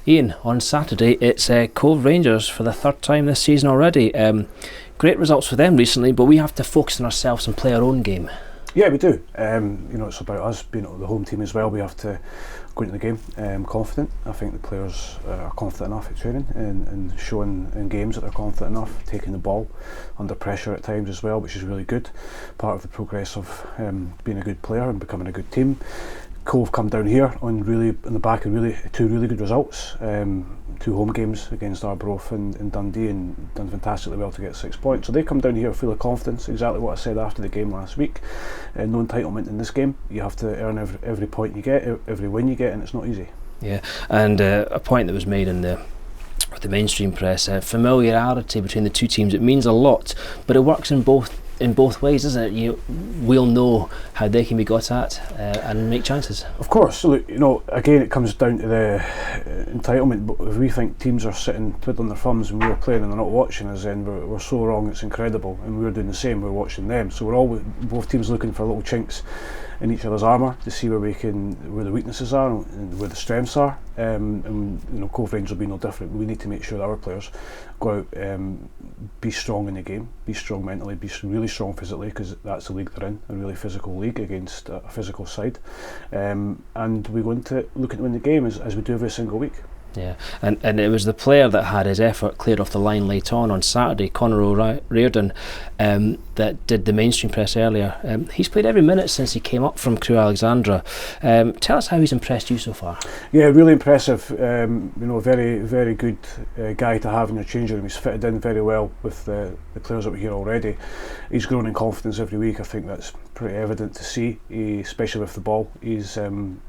Ian, on Saturday it's Cove Rangers for the third time this season already. Great results for them recently, but we have to focus on ourselves and play our own game. Yeah, we do. It's about us being the home team as well. We have to go into the game confident. I think the players are confident enough at training and showing in games that they're confident enough, taking the ball under pressure at times as well, which is really good. Part of the progress of being a good player and becoming a good team. Cove come down here on the back of two really good results. 2 home games against Arbroath and Dundee, and done fantastically well to get 6 points. So they come down here full of confidence, exactly what I said after the game last week. No entitlement in this game. You have to earn every point you get, every win you get, and it's not easy. Yeah, and a point that was made in the mainstream press, familiarity between the two teams, it means a lot, but it works in both ways, doesn't it? We'll know how they can be got at and make chances. Of course. So look, again, it comes down to the entitlement. But if we think teams are sitting twiddling their thumbs when we're playing and they're not watching us, then we're so wrong. It's incredible, and we're doing the same. We're watching them, so we're all both teams looking for little chinks in each other's armour to see where the weaknesses are and where the strengths are. And Cove Rangers will be no different. We need to make sure that our players go out, be strong in the game, be strong mentally, be really strong physically, because that's the league they're in, a really physical league against a physical side. And we're going to look at win the game as we do every single week. Yeah, and it was the player that had his effort cleared off the line late on Saturday, Reardon, that did the mainstream press earlier. He's played every minute since he came up from Crewe Alexandra. Tell us how he's impressed you so far. Yeah, really impressive. Very, very good guy to have in your changing room. He's fitted in very well with the players that were here already. He's grown in confidence every week. I think that's pretty evident to see, especially with the ball. He's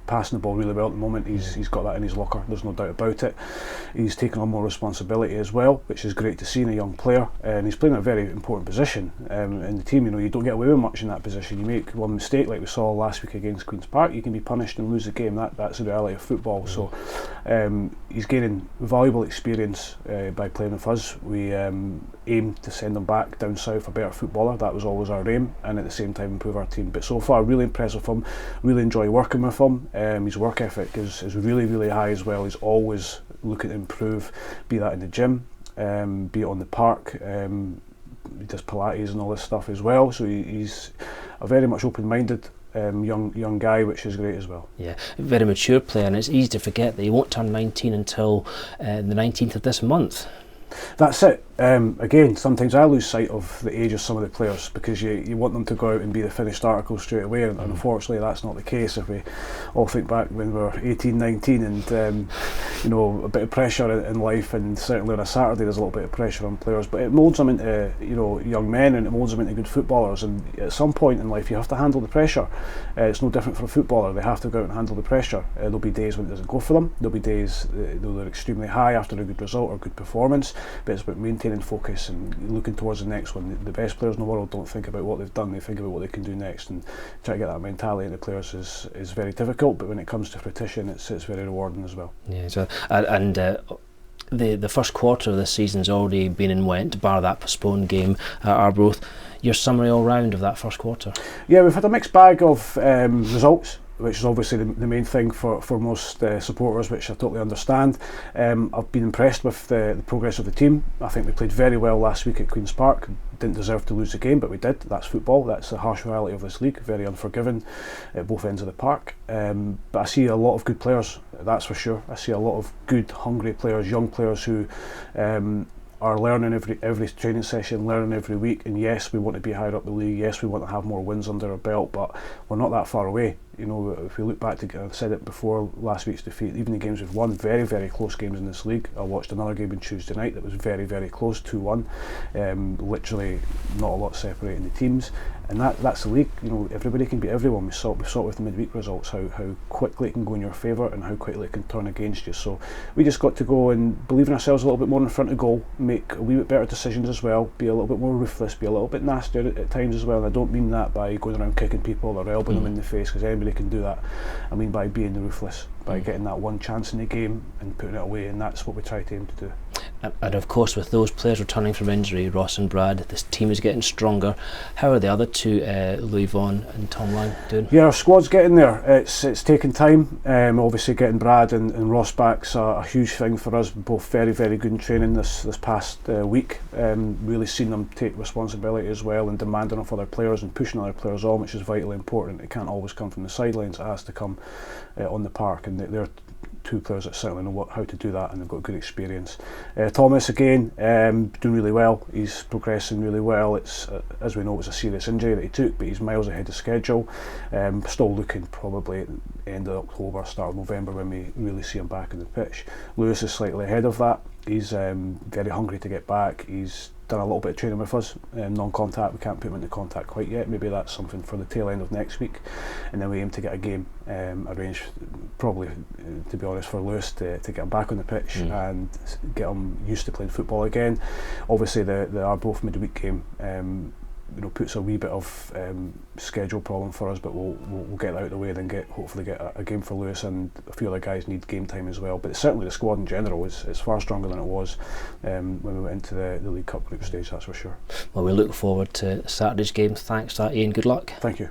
passing the ball really well at the moment. He's got that in his locker, there's no doubt about it. He's taken on more responsibility as well, which is great to see in a young player, and he's playing a very important position in the team. You don't get away with much in that position. You make one mistake like we saw last week against Queen's Park, you can be punished and lose the game. That's the reality of football. So he's gaining valuable experience by playing with us. We aim to send him back down south a better footballer. That was always our aim, and at the same time improve our team. But so far, really impressed with him, really enjoy working with him. His work ethic is really, really high as well. He's always looking to improve, be that in the gym, be it on the park. He does Pilates and all this stuff as well, so he's a very much open-minded young guy, which is great as well. Yeah, very mature player, and it's easy to forget that he won't turn 19 until the 19th of this month. That's it. Again, sometimes I lose sight of the age of some of the players, because you want them to go out and be the finished article straight away, and unfortunately that's not the case. If we all think back when we were 18, 19 and a bit of pressure in life, and certainly on a Saturday there's a little bit of pressure on players, but it moulds them into young men, and it moulds them into good footballers. And at some point in life you have to handle the pressure. It's no different for a footballer. They have to go out and handle the pressure. There'll be days when it doesn't go for them. There'll be days they're extremely high after a good result or good performance, but it's about maintaining focus and looking towards the next one. The best players in the world don't think about what they've done, they think about what they can do next, and try to get that mentality into players is very difficult, but when it comes to fruition it's very rewarding as well. Yeah, so, and the first quarter of this season's already been and went, bar that postponed game at Arbroath. Your summary all round of that first quarter? Yeah, we've had a mixed bag of results, which is obviously the main thing for most supporters, which I totally understand. I've been impressed with the progress of the team. I think we played very well last week at Queen's Park. Didn't deserve to lose the game, but we did. That's football. That's the harsh reality of this league. Very unforgiving at both ends of the park. But I see a lot of good players, that's for sure. I see a lot of good, hungry players, young players who are learning every training session, learning every week. And yes, we want to be higher up the league. Yes, we want to have more wins under our belt, but we're not that far away. If we look back to, I said it before last week's defeat, even the games we've won, very, very close games in this league. I watched another game on Tuesday night that was very, very close, 2-1. Literally not a lot separating the teams. And that's the league. Everybody can beat everyone. We saw it with the midweek results, how quickly it can go in your favour and how quickly it can turn against you. So we just got to go and believe in ourselves a little bit more in front of goal, make a wee bit better decisions as well, be a little bit more ruthless, be a little bit nastier at times as well. And I don't mean that by going around kicking people or elbowing them in the face, because anybody can do that. I mean by being the ruthless by getting that one chance in the game and putting it away, and that's what we try to aim to do. And of course, with those players returning from injury, Ross and Brad, this team is getting stronger. How are the other two, Louis Vaughan and Tom Lang, doing? Yeah, our squad's getting there. It's taking time. Obviously, getting Brad and Ross back's a huge thing for us. Both very, very good in training this past week. Really seen them take responsibility as well and demanding of other players and pushing other players on, which is vitally important. It can't always come from the sidelines. It has to come on the park, and they're two players that certainly know how to do that, and they've got good experience. Thomas again, doing really well. He's progressing really well. It's as we know, it was a serious injury that he took, but he's miles ahead of schedule. Still looking probably at the end of October, start of November when we really see him back on the pitch. Lewis is slightly ahead of that. He's very hungry to get back. He's done a little bit of training with us, non-contact. We can't put him into contact quite yet. Maybe that's something for the tail end of next week, and then we aim to get a game arranged, probably to be honest, for Lewis to get him back on the pitch and get him used to playing football again. Obviously the Arbroath midweek game puts a wee bit of schedule problem for us, but we'll get that out of the way, then hopefully get a game for Lewis, and a few other guys need game time as well. But certainly the squad in general is far stronger than it was when we went into the League Cup group stage, that's for sure. Well, we look forward to Saturday's game. Thanks for that, Ian. Good luck. Thank you.